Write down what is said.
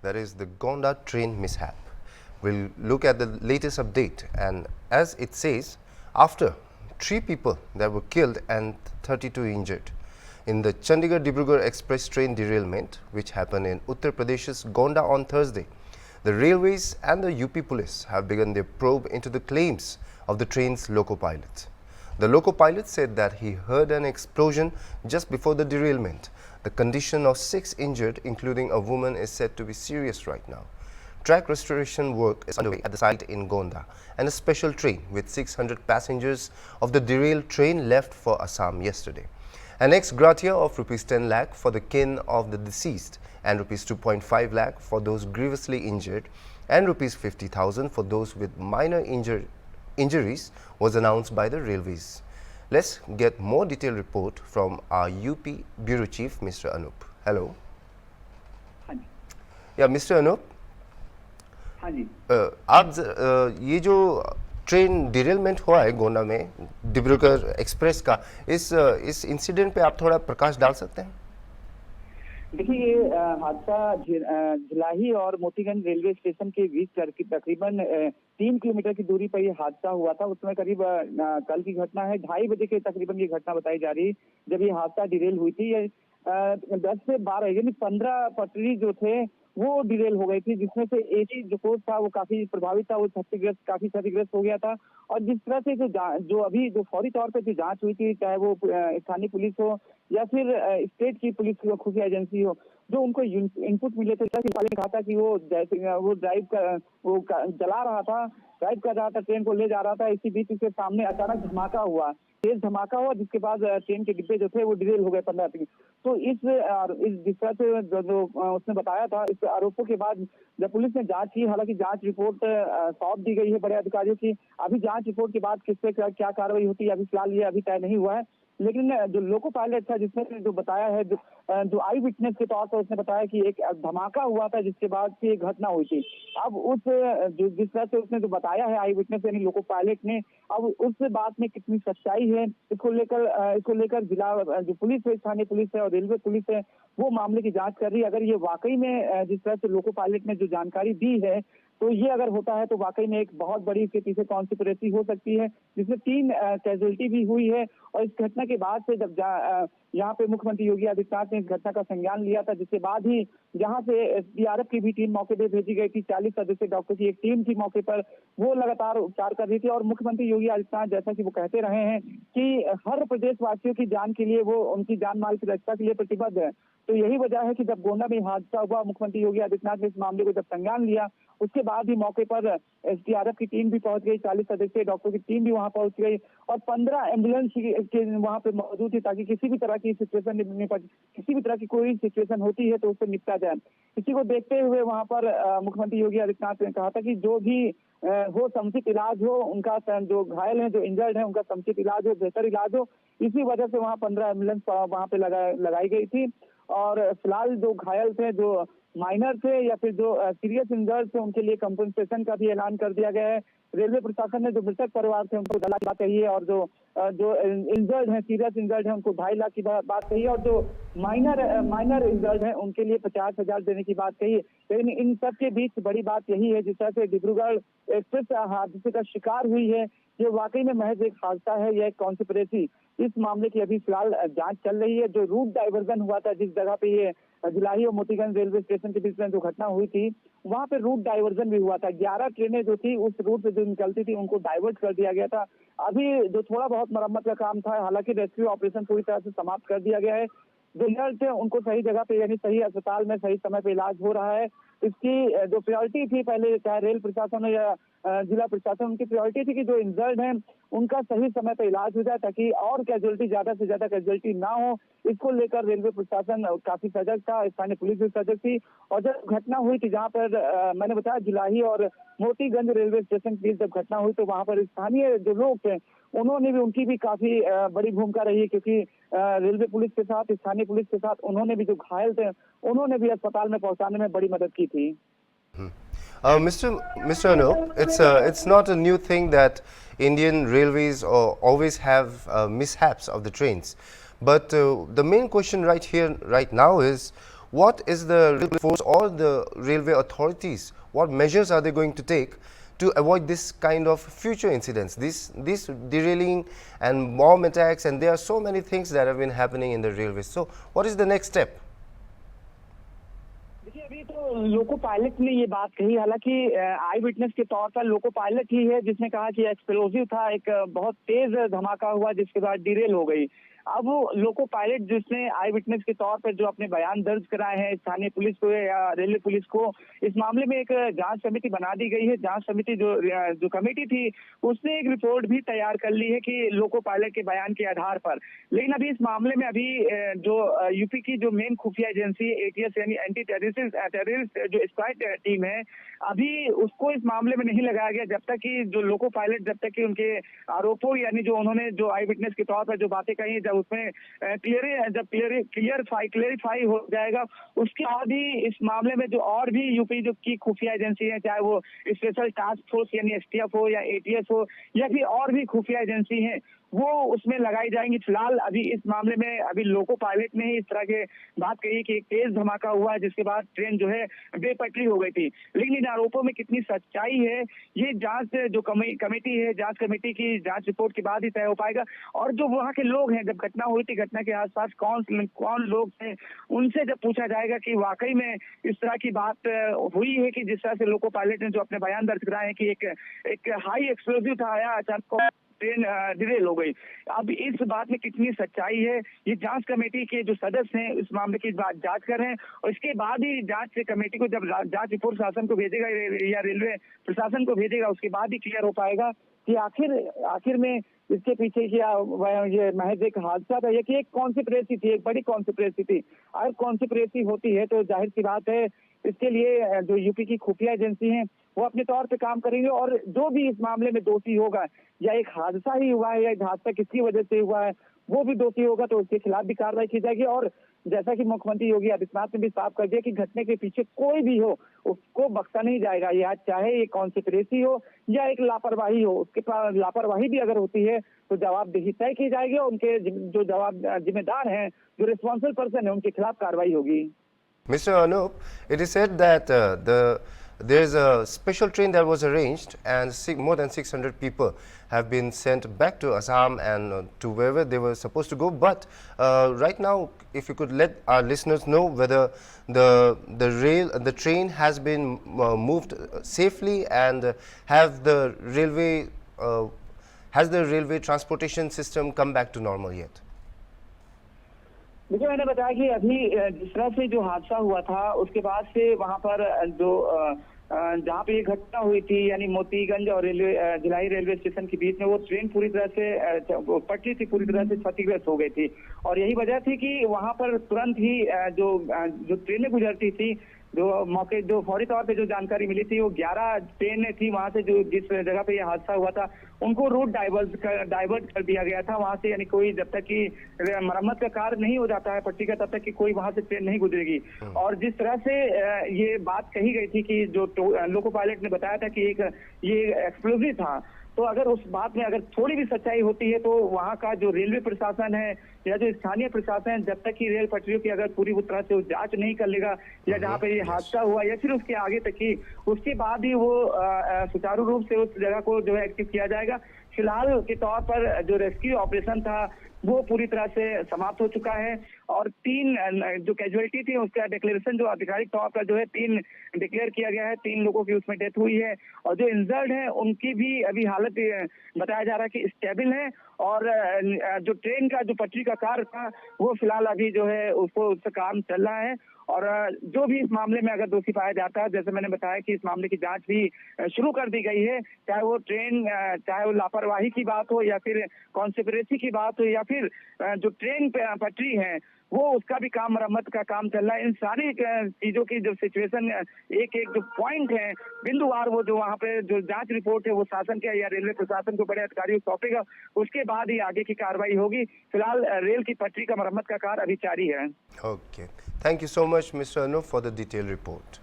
that is the Gonda train mishap. We'll look at the latest update, and as it says, after 3 people that were killed and 32 injured in the Chandigarh-Dibrugarh express train derailment which happened in Uttar Pradesh's Gonda on Thursday, the railways and the UP police have begun their probe into the claims of the train's loco pilot. The loco pilot said that he heard an explosion just before the derailment. The condition of 6 injured, including a woman, is said to be serious right now. Track restoration work is underway at the site in Gonda, and a special train with 600 passengers of the derailed train left for Assam yesterday. An ex gratia of Rs 10 lakh for the kin of the deceased and Rs 2.5 lakh for those grievously injured and Rs 50,000 for those with minor injuries was announced by the railways. Let's get more detailed report from our UP Bureau Chief, Mr. Anup. Hello. Yeah, Mr. Anup. हाँ जी आप ये जो train derailment हुआ है गोंडा में Dibrugarh express का, इस incident पे आप थोड़ा प्रकाश डाल सकते हैं? देखिए, ये हादसा झिलाही और मोतीगंज रेलवे स्टेशन के बीच तकरीबन 3 किलोमीटर की दूरी पर ये हादसा हुआ था। उसमें करीब कल की घटना है, 2:30 बजे के तकरीबन ये घटना बताई जा रही है जब ये हादसा डिरेल हुई थी। ये 10 से 12 यानी 15 पटरी जो थे वो डिरेल हो गई थी, जिसमें से एक ही जो कोच था वो काफी प्रभावित था, वो काफी क्षतिग्रस्त हो गया था। और जिस तरह से जो अभी जो फौरी तौर पे जो जांच हुई थी, चाहे वो स्थानीय पुलिस हो या फिर स्टेट की पुलिस की खुफिया एजेंसी हो, जो उनको इनपुट मिले थे, ने कहा था कि वो ड्राइव कर रहा था, ट्रेन को ले जा रहा था। इसी बीच उसके सामने अचानक धमाका हुआ, तेज धमाका हुआ, जिसके बाद ट्रेन के डिब्बे जो थे वो डिरेल हो गए 15 तक। तो इस जिस तरह से जो उसने बताया था, इस आरोपों के बाद जब पुलिस ने जांच की, हालांकि जांच रिपोर्ट सौंप दी गई है बड़े अधिकारियों की। अभी जांच रिपोर्ट के बाद किससे क्या कार्रवाई होती है अभी फिलहाल ये अभी तय नहीं हुआ है। लेकिन जो लोको पायलट था जिसने जो बताया है, जो आई विटनेस के तौर पर उसने बताया कि एक धमाका हुआ था जिसके बाद से एक घटना हुई थी। अब उस जिस तरह से उसने जो बताया है आई विटनेस यानी लोको पायलट ने, अब उस बात में कितनी सच्चाई है इसको लेकर जिला जो पुलिस है, स्थानीय पुलिस है और रेलवे पुलिस है, वो मामले की जांच कर रही है। अगर ये वाकई में जिस तरह से लोको पायलट ने जो जानकारी दी है, तो ये अगर होता है तो वाकई में एक बहुत बड़ी इसके पीछे कॉन्स्पिरेसी हो सकती है, जिसमें 3 कैजुअलिटी भी हुई है। और इस घटना के बाद से जब यहाँ पे मुख्यमंत्री योगी आदित्यनाथ ने इस घटना का संज्ञान लिया था, जिसके बाद ही यहाँ से एसडीआरएफ की भी टीम मौके पर भेजी गई थी। 40 सदस्य डॉक्टर की एक टीम थी मौके पर, वो लगातार उपचार कर रही थी। और मुख्यमंत्री योगी आदित्यनाथ जैसा कि वो कहते रहे हैं कि हर प्रदेशवासियों की जान के लिए, वो उनकी जान माल की रक्षा के लिए प्रतिबद्ध है। तो यही वजह है कि जब गोंडा में हादसा हुआ, मुख्यमंत्री योगी आदित्यनाथ ने इस मामले को जब संज्ञान लिया, उसके बाद ही मौके पर एसडीआरएफ की टीम भी पहुंच गई, 40 सदस्यीय डॉक्टर की टीम भी वहां पहुंच गई और 15 एम्बुलेंस के वहां पे मौजूद थी, ताकि किसी भी तरह की कोई सिचुएशन होती है तो उससे निपटा जाए। इसी को देखते हुए वहां पर मुख्यमंत्री योगी आदित्यनाथ ने कहा था कि जो भी हो समुचित इलाज हो, उनका जो घायल है, जो इंजर्ड है, उनका समुचित इलाज हो, बेहतर इलाज हो। इसी वजह से वहां 15 एम्बुलेंस वहां पे लगाई गई थी। और फिलहाल जो घायल थे, जो माइनर थे या फिर जो सीरियस इंजर्ड थे, उनके लिए कंपनसेशन का भी ऐलान कर दिया गया है। रेलवे प्रशासन ने जो मृतक परिवार थे उनको 2 लाख की बात कही है, और जो इंजर्ड है, सीरियस इंजर्ड है, उनको 2.5 लाख की बात कही है, और जो माइनर इंजर्ड है उनके लिए 50,000 देने की बात कही है। लेकिन इन सब के बीच बड़ी बात यही है, जिस तरह से डिब्रूगढ़ एक्सप्रेस हादसे का शिकार हुई है, ये वाकई में महज एक हादसा है, यह एक कॉन्स्पिरेसी। इस मामले की अभी फिलहाल जांच चल रही है। जो रूट डाइवर्जन हुआ था, जिस जगह पे ये झिलाही और मोतीगंज रेलवे स्टेशन के बीच में जो घटना हुई थी, वहां पे रूट डाइवर्जन भी हुआ था। 11 ट्रेनें जो थी उस रूट पे जो निकलती थी उनको डाइवर्ट कर दिया गया था। अभी जो थोड़ा बहुत मरम्मत का काम था, हालांकि रेस्क्यू ऑपरेशन पूरी तरह से समाप्त कर दिया गया है। जो इंजर्ड थे उनको सही जगह पे यानी सही अस्पताल में सही समय पे इलाज हो रहा है। इसकी जो प्रायोरिटी थी पहले, चाहे रेल प्रशासन हो या जिला प्रशासन, उनकी प्रायोरिटी थी कि जो इंजर्ड हैं उनका सही समय पर इलाज हो जाए, ताकि और कैजुअलिटी, ज्यादा से ज्यादा कैजुअलिटी ना हो। इसको लेकर रेलवे प्रशासन काफी सजग था, स्थानीय पुलिस भी सजग थी। और जब घटना हुई थी, जहाँ पर मैंने बताया झिलाही और मोतीगंज रेलवे स्टेशन के बीच जब घटना हुई, तो वहां पर स्थानीय जो लोग थे उनकी भी काफी बड़ी भूमिका रही है, क्योंकि रेलवे पुलिस के साथ, स्थानीय पुलिस के साथ उन्होंने भी जो घायल थे उन्होंने भी अस्पताल में पहुंचाने में बड़ी मदद की थी। Mr. Anup, it's not a new thing that Indian railways always have mishaps of the trains. But the main question right now is, what is the railway force or the railway authorities, what measures are they going to take to avoid this kind of future incidents, this derailing and bomb attacks, and there are so many things that have been happening in the railways. So what is the next step? देखिए, अभी तो loco pilot ने ये बात कही, हालांकि आई witness के तौर पर लोको पायलट ही है जिसने कहा कि एक्सप्लोजिव था, एक बहुत तेज धमाका हुआ जिसके बाद डिरेल हो गई। अब वो लोको पायलट जिसने आई विटनेस के तौर पर जो अपने बयान दर्ज कराए हैं स्थानीय पुलिस को या रेलवे पुलिस को, इस मामले में एक जांच समिति बना दी गई है। जांच समिति जो कमेटी थी उसने एक रिपोर्ट भी तैयार कर ली है कि लोको पायलट के बयान के आधार पर। लेकिन अभी इस मामले में अभी जो यूपी की जो मेन खुफिया एजेंसी एटीएस यानी एंटी टेररिस्ट जो स्क्वाड टीम है, अभी उसको इस मामले में नहीं लगाया गया जब तक कि जो लोको पायलट, जब तक कि उनके आरोपों यानी जो उन्होंने जो आई विटनेस के तौर पर जो बातें कही, जब उसमें क्लियरिफाई हो जाएगा, उसके बाद ही इस मामले में जो और भी यूपी जो की खुफिया एजेंसी है, चाहे वो स्पेशल टास्क फोर्स यानी एसटीएफ हो या एटीएस हो या फिर और भी खुफिया एजेंसी हैं, वो उसमें लगाई जाएंगी। फिलहाल अभी इस मामले में अभी लोको पायलट ने ही इस तरह के बात कही कि एक तेज धमाका हुआ है जिसके बाद ट्रेन जो है बेपटरी हो गई थी। लेकिन इन आरोपों में कितनी सच्चाई है ये जांच जो कमेटी है, जांच कमेटी की जांच रिपोर्ट के बाद ही तय हो पाएगा। और जो वहाँ के लोग हैं, जब घटना हुई थी, घटना के आसपास कौन लोग थे, उनसे जब पूछा जाएगा कि वाकई में इस तरह की बात हुई है कि जिस तरह से लोको पायलट ने जो अपने बयान दर्ज कराए हैं कि एक हाई एक्सप्लोजिव था आया अचानक ट्रेन डिरेल हो गई। अब इस बात में कितनी सच्चाई है ये जांच कमेटी के जो सदस्य हैं इस मामले की जांच कर रहे हैं, और इसके बाद ही जांच कमेटी को जब जांच रिपोर्ट शासन को भेजेगा या रेलवे प्रशासन को भेजेगा, उसके बाद ही क्लियर हो पाएगा कि आखिर में इसके पीछे क्या ये महज एक हादसा था या कि एक कॉन्स्पिरेसी थी, एक बड़ी कॉन्स्पिरेसी थी। अगर कॉन्स्पिरेसी होती है तो जाहिर सी बात है इसके लिए जो यूपी की खुफिया एजेंसी हैं वो अपने तौर पे काम करेंगे, और जो भी इस मामले में दोषी होगा, या एक हादसा ही हुआ है या एक हादसा किसकी वजह से हुआ है, वो भी दोषी होगा तो उसके खिलाफ भी कार्रवाई की जाएगी। और जैसा कि मुख्यमंत्री योगी आदित्यनाथ ने भी साफ कर दिया कि घटने के पीछे कोई भी हो उसको बख्शा नहीं जाएगा। यह चाहे ये कॉन्स्पिरेसी हो या एक लापरवाही हो, उसके पास लापरवाही भी अगर होती है तो जवाबदेही तय की जाएगी और उनके जो जिम्मेदार हैं, जो रिस्पॉन्सिबल पर्सन है, उनके खिलाफ कार्रवाई होगी। Mr. Anup, it is said that there is a special train that was arranged, and more than 600 people have been sent back to Assam and to wherever they were supposed to go. But right now, if you could let our listeners know whether the train has been moved safely, and has the railway transportation system come back to normal yet? देखिए, मैंने बताया कि अभी जिस तरह से जो हादसा हुआ था उसके बाद से वहां पर जो जहाँ पे ये घटना हुई थी यानी मोतीगंज और भिलाई रेलवे स्टेशन के बीच में वो ट्रेन पूरी तरह से पटरी थी, पूरी तरह से क्षतिग्रस्त हो गई थी। और यही वजह थी कि वहां पर तुरंत ही जो ट्रेनें गुजरती थी, जो फौरी तौर पे जो जानकारी मिली थी, वो 11 ट्रेनें थी वहां से जो जिस जगह पे ये हादसा हुआ था उनको रूट डाइवर्ट कर दिया गया था वहां से। यानी कोई जब तक कि मरम्मत का कार्य नहीं हो जाता है पट्टी का, तब तक कि कोई वहां से ट्रेन नहीं गुजरेगी। और जिस तरह से ये बात कही गई थी कि जो लोको पायलट ने बताया था कि ये एक्सप्लोजिव था, तो अगर उस बात में अगर थोड़ी भी सच्चाई होती है तो वहां का जो रेलवे प्रशासन है या जो स्थानीय प्रशासन है, जब तक कि रेल पटरियों की अगर पूरी तरह से जांच नहीं कर लेगा या जहां पे ये हादसा हुआ या फिर उसके आगे तक की, उसके बाद ही वो सुचारू रूप से उस जगह को जो है एक्टिव किया जाएगा। फिलहाल के तौर पर जो रेस्क्यू ऑपरेशन था वो पूरी तरह से समाप्त हो चुका है, और 3 जो कैजुअलिटी थी उसका डिक्लेरेशन जो आधिकारिक तौर पर जो है 3 डिक्लेयर किया गया है। 3 लोगों की उसमें डेथ हुई है, और जो इंजर्ड है उनकी भी अभी हालत बताया जा रहा है कि स्टेबल है। और जो ट्रेन का जो पटरी का कार्य था वो फिलहाल अभी जो है उसका काम चल रहा है। और जो भी इस मामले में अगर दोषी पाया जाता है, जैसे मैंने बताया कि इस मामले की जांच भी शुरू कर दी गई है, चाहे वो लापरवाही की बात हो या फिर कॉन्स्पिरेसी की बात हो या फिर जो ट्रेन पटरी है वो उसका भी काम, मरम्मत का काम चल रहा है। इन सारी चीजों की जो सिचुएशन एक जो पॉइंट है बिंदुवार, वो जो वहाँ पे जो जांच रिपोर्ट है वो शासन के या रेलवे प्रशासन को बड़े अधिकारियों को सौंपेगा, उसके बाद ही आगे की कार्रवाई होगी। फिलहाल रेल की पटरी का मरम्मत का कार्य अभी जारी है। Okay. Thank you so much, Mr. Anup, for the detailed report.